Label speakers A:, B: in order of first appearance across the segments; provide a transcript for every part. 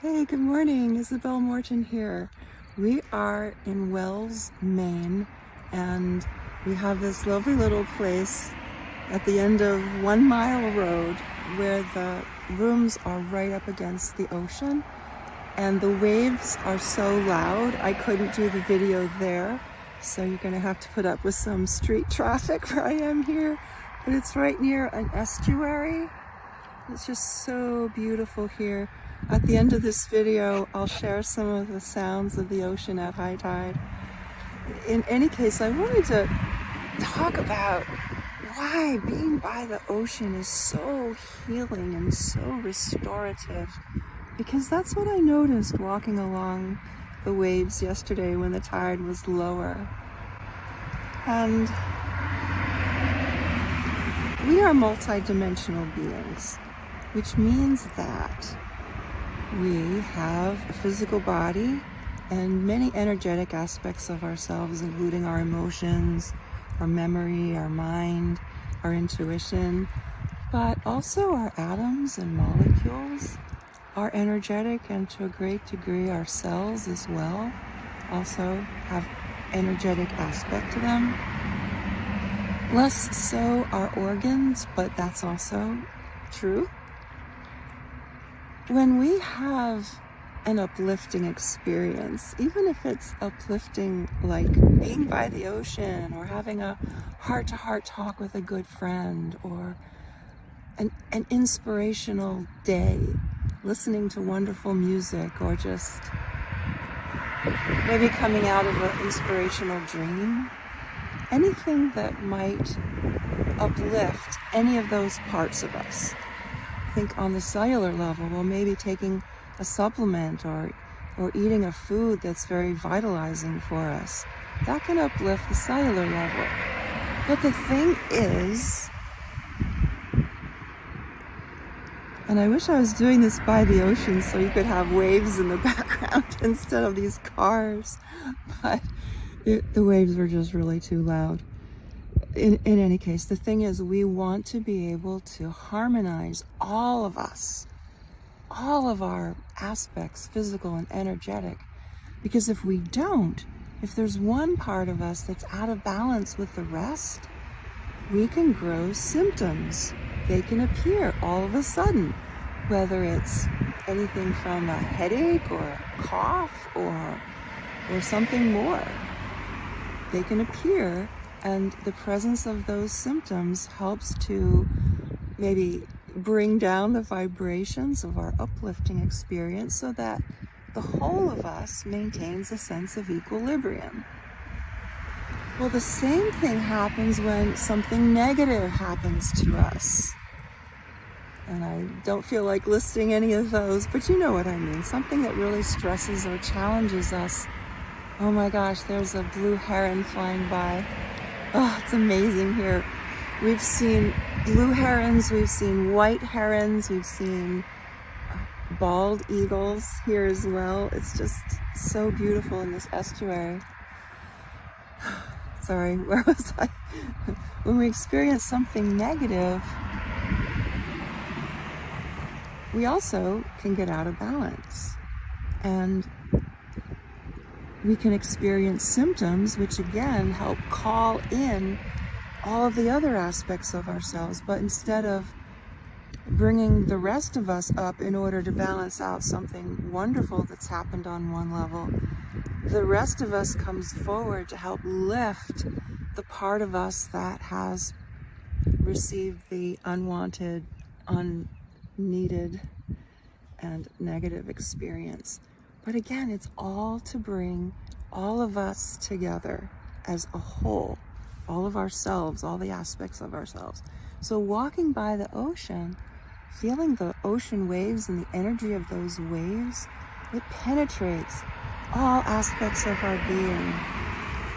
A: Hey, good morning. Isabelle Morton here. We are in Wells, Maine, and we have this lovely little place at the end of 1 Mile Road where the rooms are right up against the ocean, and the waves are so loud I couldn't do the video there, so you're going to have to put up with some street traffic where I am here. But it's right near an estuary. It's just so beautiful here. At the end of this video, I'll share some of the sounds of the ocean at high tide. In any case, I wanted to talk about why being by the ocean is so healing and so restorative. Because that's what I noticed walking along the waves yesterday when the tide was lower. And we are multidimensional beings, which means that we have a physical body and many energetic aspects of ourselves, including our emotions, our memory, our mind, our intuition, but also our atoms and molecules are energetic, and to a great degree our cells as well also have energetic aspect to them. Less so our organs, but that's also true. When we have an uplifting experience, even if it's uplifting like being by the ocean or having a heart-to-heart talk with a good friend, or an inspirational day, listening to wonderful music, or just maybe coming out of an inspirational dream, anything that might uplift any of those parts of us. Think on the cellular level, well, maybe taking a supplement or eating a food that's very vitalizing for us. That can uplift the cellular level. But the thing is, and I wish I was doing this by the ocean so you could have waves in the background instead of these cars, but the waves were just really too loud. In any case, the thing is, we want to be able to harmonize all of us, all of our aspects, physical and energetic. Because if we don't, if there's one part of us that's out of balance with the rest, we can grow symptoms. They can appear all of a sudden, whether it's anything from a headache or a cough or something more. They can appear, and the presence of those symptoms helps to maybe bring down the vibrations of our uplifting experience so that the whole of us maintains a sense of equilibrium. Well, the same thing happens when something negative happens to us. And I don't feel like listing any of those, but you know what I mean. Something that really stresses or challenges us. Oh my gosh, there's a blue heron flying by. Oh, it's amazing here. We've seen blue herons, we've seen white herons, we've seen bald eagles here as well. It's just so beautiful in this estuary. Sorry, where was I? When we experience something negative, we also can get out of balance. And we can experience symptoms which again help call in all of the other aspects of ourselves, but instead of bringing the rest of us up in order to balance out something wonderful that's happened on one level, the rest of us comes forward to help lift the part of us that has received the unwanted, unneeded, and negative experience. But again, it's all to bring all of us together as a whole, all of ourselves, all the aspects of ourselves. So walking by the ocean, feeling the ocean waves and the energy of those waves, it penetrates all aspects of our being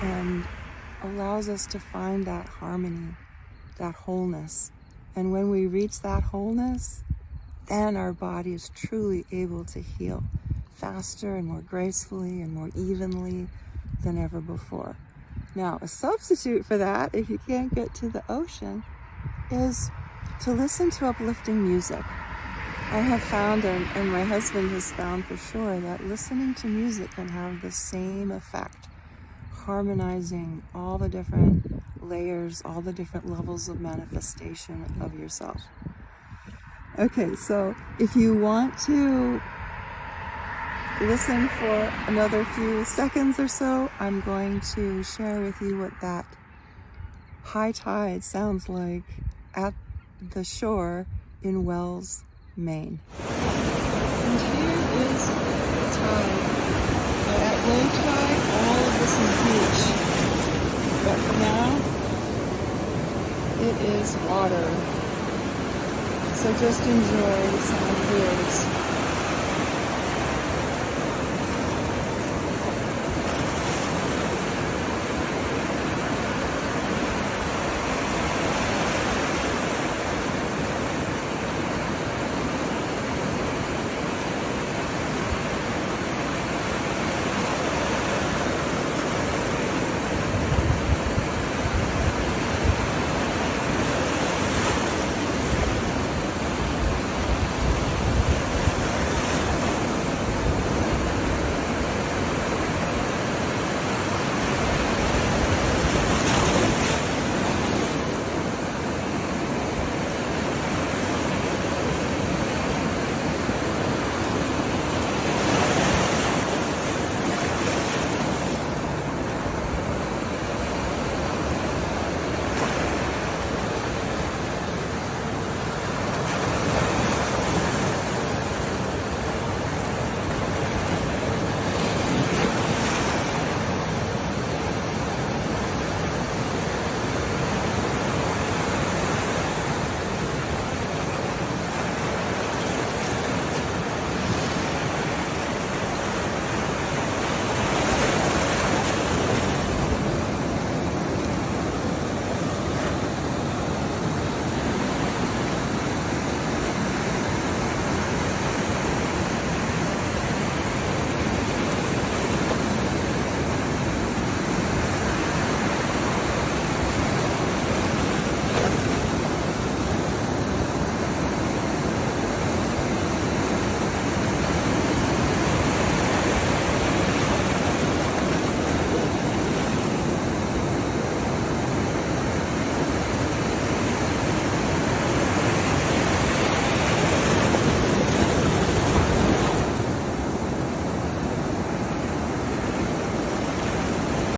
A: and allows us to find that harmony, that wholeness. And when we reach that wholeness, then our body is truly able to heal faster and more gracefully and more evenly than ever before. Now, a substitute for that, if you can't get to the ocean, is to listen to uplifting music. I have found, and my husband has found for sure, that listening to music can have the same effect, harmonizing all the different layers, all the different levels of manifestation of yourself. Okay, so if you want to listen for another few seconds or so, I'm going to share with you what that high tide sounds like at the shore in Wells, Maine. And here is the tide. Now at low tide, all of this is beach. But for now, it is water. So just enjoy the sound of waves.